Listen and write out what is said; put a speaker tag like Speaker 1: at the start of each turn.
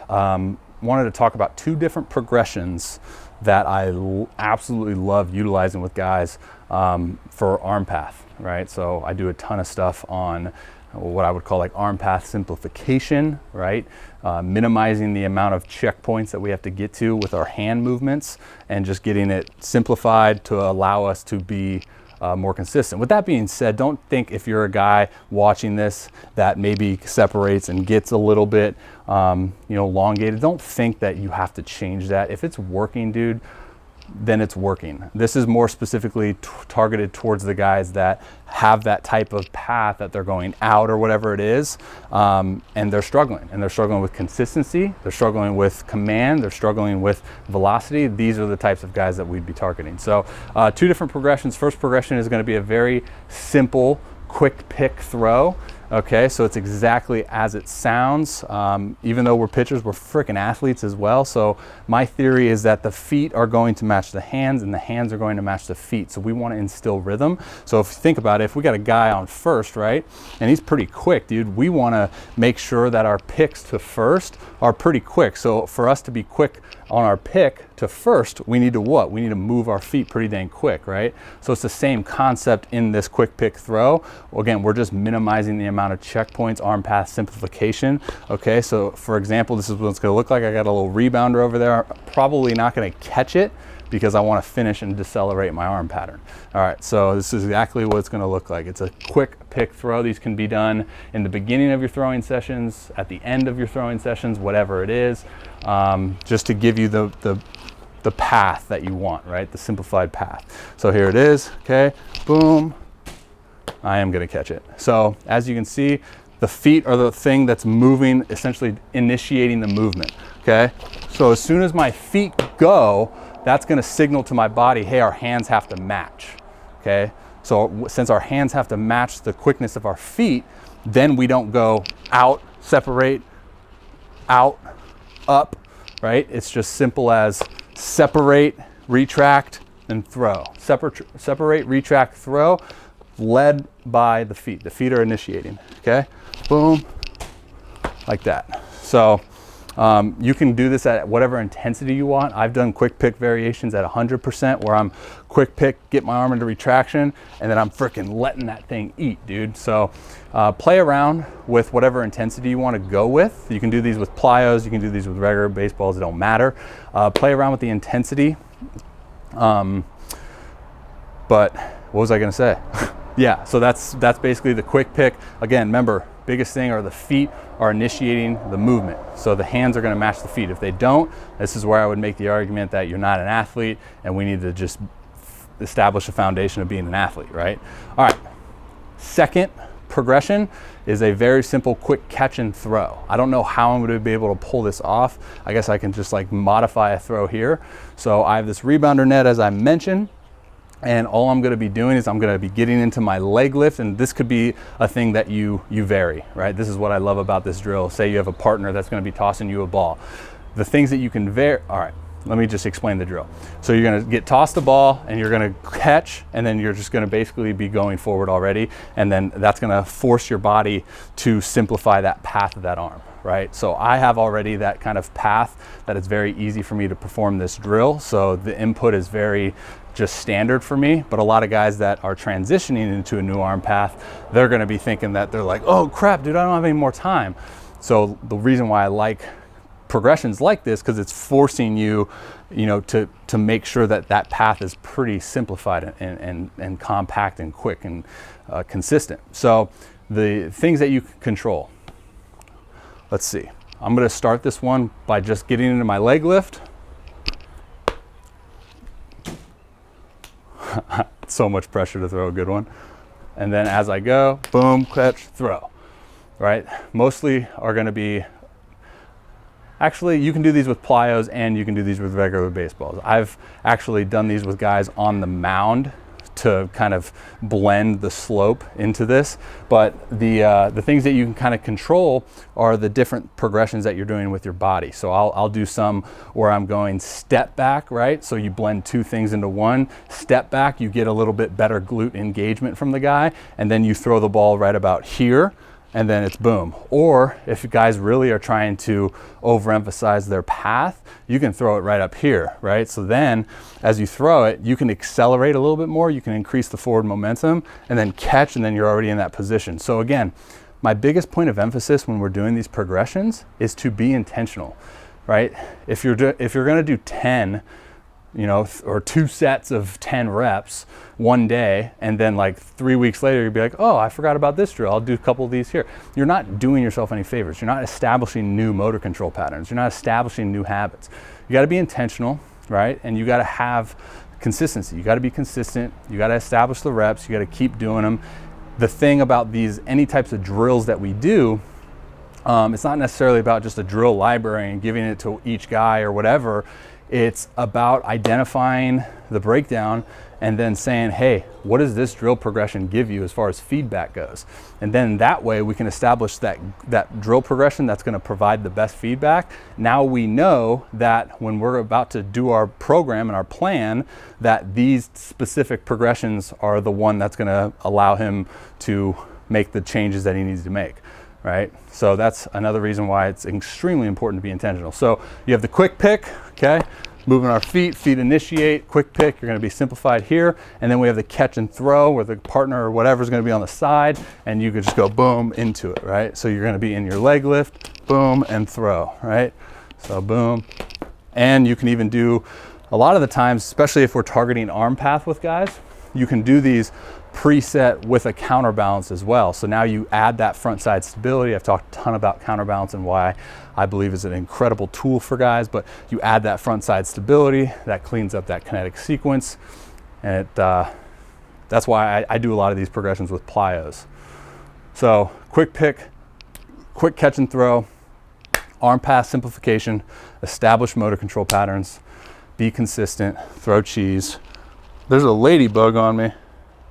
Speaker 1: wanted to talk about two different progressions that I absolutely love utilizing with guys for arm path, right? So I do a ton of stuff on what I would call like arm path simplification, right? Minimizing the amount of checkpoints that we have to get to with our hand movements and just getting it simplified to allow us to be more consistent. With that being said, don't think if you're a guy watching this that maybe separates and gets a little bit elongated, don't think that you have to change that. If it's working, dude, then it's working. This is more specifically targeted towards the guys that have that type of path that they're going out or whatever it is, and they're struggling. And they're struggling with consistency, they're struggling with command, they're struggling with velocity. These are the types of guys that we'd be targeting. So two different progressions. First progression is going to be a very simple, quick pick throw. Okay, so it's exactly as it sounds. Even though we're pitchers, we're freaking athletes as well. So my theory is that the feet are going to match the hands and the hands are going to match the feet. So we want to instill rhythm. So if you think about it, if we got a guy on first, right, and he's pretty quick, dude, we want to make sure that our picks to first are pretty quick. So for us to be quick on our pick to first, we need to what? We need to move our feet pretty dang quick, right? So it's the same concept in this quick pick throw. Well, again, we're just minimizing the amount of checkpoints, arm path simplification. Okay, so for example, this is what it's gonna look like. I got a little rebounder over there. Probably not gonna catch it because I wanna finish and decelerate my arm pattern. All right, so this is exactly what it's gonna look like. It's a quick pick throw. These can be done in the beginning of your throwing sessions, at the end of your throwing sessions, whatever it is, just to give you the path that you want, right? The simplified path. So here it is, okay, boom. I am gonna catch it. So as you can see, the feet are the thing that's moving, essentially initiating the movement, okay? So as soon as my feet go, that's gonna signal to my body, hey, our hands have to match, okay? So since our hands have to match the quickness of our feet, then we don't go out, separate, out, up, right? It's just simple as separate, retract, and throw. Separate, retract, throw, led by the feet. The feet are initiating, okay? Boom, like that. So you can do this at whatever intensity you want. I've done quick pick variations at 100% where I'm quick pick, get my arm into retraction, and then I'm freaking letting that thing eat, dude. So play around with whatever intensity you want to go with. You can do these with plyos, you can do these with regular baseballs, it don't matter. Play around with the intensity. But what was I gonna say? Yeah, so that's basically the quick pick. Again, remember, biggest thing are the feet are initiating the movement. So the hands are gonna match the feet. If they don't, this is where I would make the argument that you're not an athlete and we need to just establish a foundation of being an athlete, right? All right, second progression is a very simple quick catch and throw. I don't know how I'm gonna be able to pull this off. I guess I can just like modify a throw here. So I have this rebounder net as I mentioned. And all I'm gonna be doing is I'm gonna be getting into my leg lift, and this could be a thing that you vary, right? This is what I love about this drill. Say you have a partner that's gonna be tossing you a ball. The things that you can vary, all right, let me just explain the drill. So you're gonna get tossed the ball and you're gonna catch, and then you're just gonna basically be going forward already, and then that's gonna force your body to simplify that path of that arm, right? So I have already that kind of path that it's very easy for me to perform this drill. So the input is very just standard for me, but a lot of guys that are transitioning into a new arm path, they're gonna be thinking that they're like, oh crap, dude, I don't have any more time. So the reason why I like progressions like this, because it's forcing you, to make sure that that path is pretty simplified and compact and quick and consistent. So the things that you can control, let's see. I'm gonna start this one by just getting into my leg lift. So much pressure to throw a good one. And then as I go, boom, catch, throw, right? Mostly are gonna be, actually you can do these with plyos and you can do these with regular baseballs. I've actually done these with guys on the mound to kind of blend the slope into this. But the things that you can kind of control are the different progressions that you're doing with your body. So I'll do some where I'm going step back, right? So you blend two things into one. Step back, you get a little bit better glute engagement from the guy, and then you throw the ball right about here. and then it's boom. Or if you guys really are trying to overemphasize their path, you can throw it right up here, right? So then as you throw it, you can accelerate a little bit more, you can increase the forward momentum, and then catch, and then you're already in that position. So again, my biggest point of emphasis when we're doing these progressions is to be intentional, right? If you're gonna do 10, you know, or 2 sets of 10 reps one day, and then like 3 weeks later you'd be like, oh, I forgot about this drill, I'll do a couple of these here. You're not doing yourself any favors. You're not establishing new motor control patterns. You're not establishing new habits. You got to be intentional, right? And you got to have consistency. You got to be consistent. You got to establish the reps. You got to keep doing them. The thing about any types of drills that we do, it's not necessarily about just a drill library and giving it to each guy or whatever. It's about identifying the breakdown and then saying, hey, what does this drill progression give you as far as feedback goes? And then that way we can establish that drill progression that's going to provide the best feedback. Now we know that when we're about to do our program and our plan, that these specific progressions are the one that's going to allow him to make the changes that he needs to make. Right? So that's another reason why it's extremely important to be intentional. So you have the quick pick, okay? Moving our feet initiate, quick pick, you're gonna be simplified here. And then we have the catch and throw where the partner or whatever is gonna be on the side, and you can just go boom into it, right? So you're gonna be in your leg lift, boom, and throw, right? So boom. And you can even do, a lot of the times, especially if we're targeting arm path with guys, you can do these preset with a counterbalance as well. So now you add that front side stability. I've talked a ton about counterbalance and why I believe is an incredible tool for guys, but you add that front side stability, that cleans up that kinetic sequence. And that's why I do a lot of these progressions with plyos. So quick pick, quick catch and throw, arm path simplification, establish motor control patterns, be consistent, throw cheese. There's a ladybug on me.